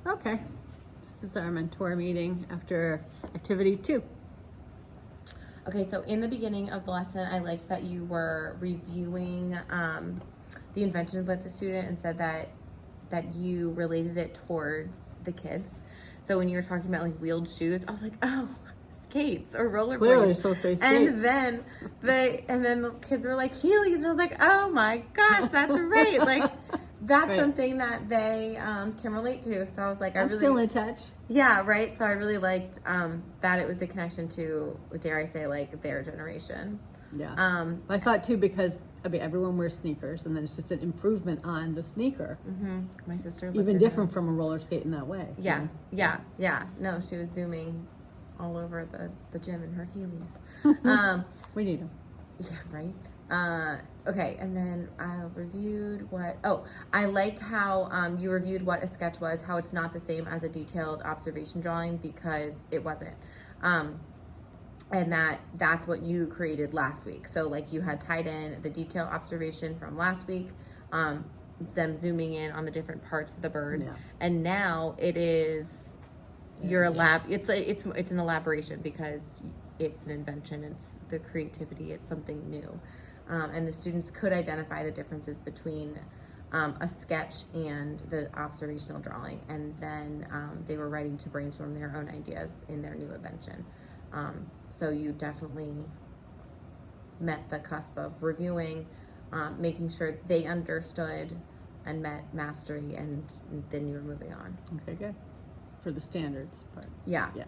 Okay. This is our mentor meeting after activity 2. Okay, so in the beginning of the lesson, I liked that you were reviewing the invention with the student and said that you related it towards the kids. So when you were talking about like wheeled shoes, I was like, oh, skates or rollerblades. Clearly, she'll say skates. And then the kids were like Heelys, and I was like, oh my gosh, that's right. Like that's Right. something that they can relate to. So I was like, I'm still in touch. yeah, right. So I really liked that it was a connection to, dare I say, like their generation. Yeah. I thought too, because I mean everyone wears sneakers, and then it's just an improvement on the sneaker. My sister looked Even at different her. from a roller skate in that way. Yeah, yeah. No, she was zooming all over the gym in her Heelys. We need them. Yeah, right. Okay, and then I reviewed I liked how you reviewed what a sketch was, how it's not the same as a detailed observation drawing because it wasn't. And that's what you created last week. So like you had tied in the detailed observation from last week, them zooming in on the different parts of the bird, and now it is it's an elaboration because it's an invention, it's the creativity, it's something new, and the students could identify the differences between a sketch and the observational drawing, and then they were ready to brainstorm their own ideas in their new invention. So you definitely met the cusp of reviewing, making sure they understood and met mastery, and then you were moving on. Okay, good. For the standards part. Yeah. Yeah.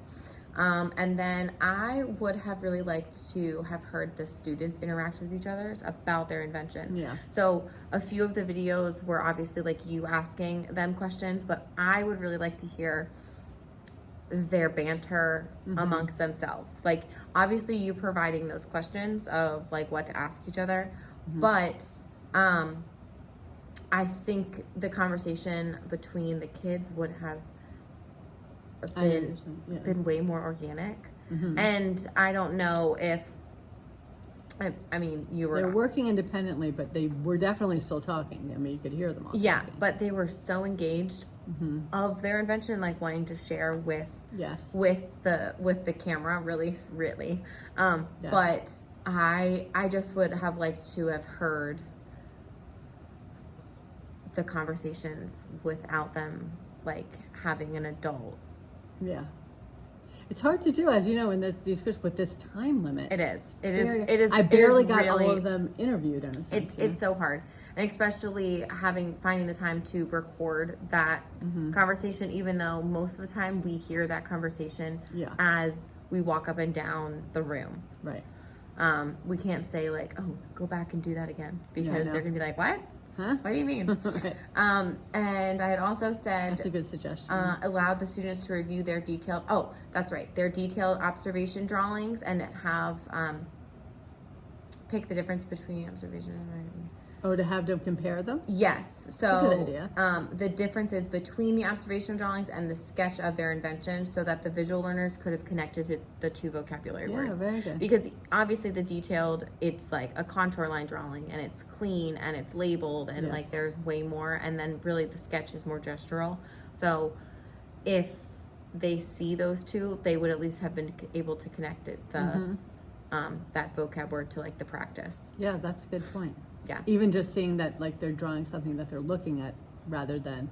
And then I would have really liked to have heard the students interact with each other about their invention. Yeah. So a few of the videos were obviously like you asking them questions, but I would really like to hear their banter amongst themselves. Like obviously you providing those questions of like what to ask each other, but I think the conversation between the kids would have been way more organic. And I don't know if I mean they're working independently, but they were definitely still talking. I mean, you could hear them all talking. But they were so engaged of their invention, like wanting to share with the camera, really. But I just would have liked to have heard the conversations without them like having an adult. Yeah. It's hard to do, as you know, in these groups with this time limit. It is. I barely got all of them interviewed in a sense. It's so hard, and especially finding the time to record that conversation, even though most of the time we hear that conversation as we walk up and down the room. Right. We can't say like, "Oh, go back and do that again," because they're gonna be like, "What? Huh? What do you mean?" Right. And I had also said that's a good suggestion. Allowed the students to review their their detailed observation drawings and have pick the difference between observation and to have them compare them? Yes. So that's a good idea. The differences between the observational drawings and the sketch of their invention, so that the visual learners could have connected the two vocabulary words. Very good. Because obviously the detailed, it's like a contour line drawing, and it's clean and it's labeled, and like there's way more, and then really the sketch is more gestural. So if they see those two, they would at least have been able to connect it that vocab word to like the practice. Yeah, that's a good point. Yeah. Even just seeing that like they're drawing something that they're looking at rather than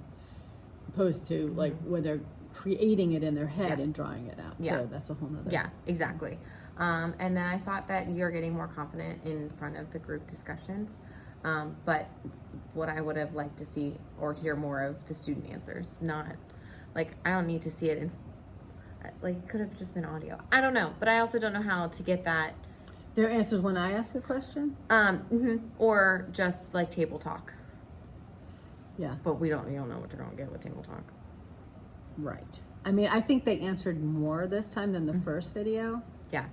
opposed to like where they're creating it in their head and drawing it out. Yeah. So that's a whole nother. Yeah, exactly. And then I thought that you're getting more confident in front of the group discussions. But what I would have liked to see or hear more of the student answers, not like I don't need to see it in like it could have just been audio. I don't know, but I also don't know how to get that. Their answers when I ask a question? Or just like table talk. Yeah. But you don't know what you're going to get with table talk. Right. I mean, I think they answered more this time than the first video. Yeah.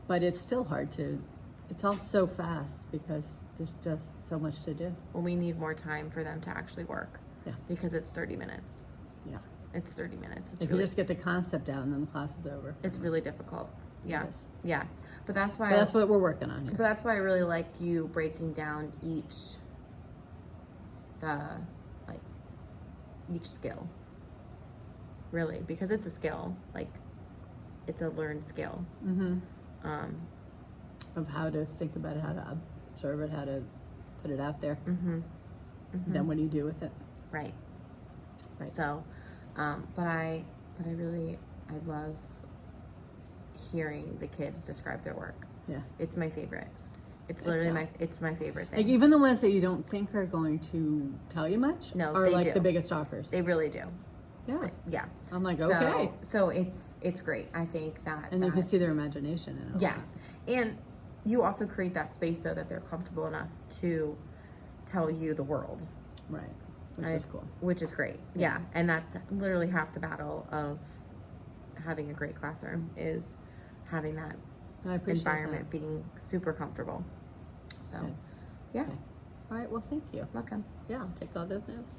But it's still hard it's all so fast because there's just so much to do. Well, we need more time for them to actually work. Yeah. Because it's 30 minutes. Yeah. It's 30 minutes. They can just get the concept out and then the class is over. It's really difficult. Yeah. Yes. Yeah. But that's why that's what we're working on here. But that's why I really like you breaking down each skill. really, because it's a skill. Like, it's a learned skill. Mm-hmm. Um, Of how to think about it, how to observe it, how to put it out there. mm-hmm. Then what do you do with it? Right. Right. So, but I love hearing the kids describe their work. Yeah. It's my favorite. It's literally it's my favorite thing. Like even the ones that you don't think are going to tell you much No, are they like do. the biggest shockers. They really do. Yeah. Yeah. I'm like, okay. So it's great. I think that And you can see their imagination in it. yes. And you also create that space though that they're comfortable enough to tell you the world. Right. Which is cool. Which is great. Yeah. And that's literally half the battle of having a great classroom is having that I appreciate environment being super comfortable. So, Good. yeah. Okay. All right. Well, thank you. Welcome. Yeah, I'll take all those notes.